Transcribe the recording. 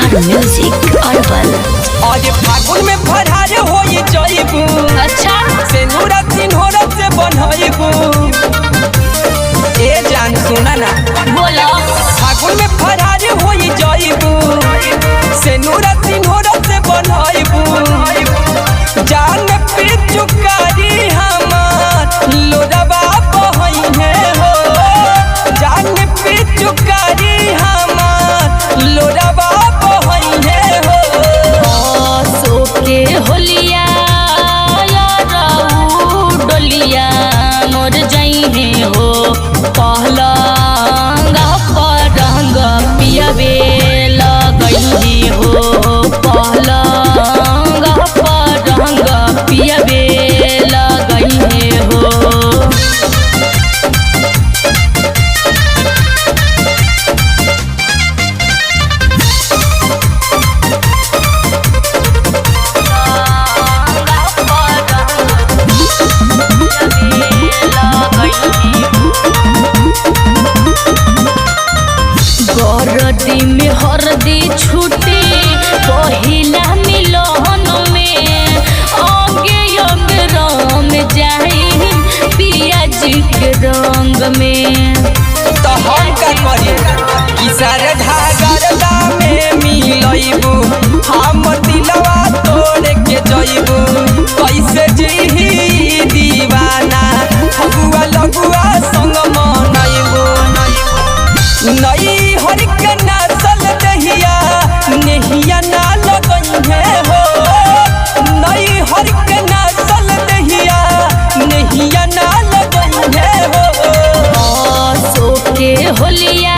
Star music urban. आज फागुन में फरार होई जाइबू। अच्छा सेनुरा सिन्होरा से बनइबू। ए जान सुना ना बोलो। फागुन में फरार होई जाइबू। सेनुरा सिन्होरा से बनइबू। जान पे चुकारी हमार लोरवा बहइहे हो। जान पे चुकारी हमार लोरवा बहइहे हो। के होलिया डोलिया मोर जइहे हो। पहलंग पर रंग पियबे लगइहे हो। पहलंग पर रंग पियबे लगइहे हो। गरदी में हरदी छूटे पहिला मिलन में। आगे अंग राम जाई पियाज के रंग में। तो हम का करी कि सारे धागरदा में मिलइबू। हम दिलवा तोड़ के जइबू। कैसे जीही दीवाना फगुआ लगुआ संग मनइबू। नई हर के नसल दहिया नेहिया ना लगइहे हो। नई हर के नसल दहिया नेहिया ना लगइहे हो। के होलिया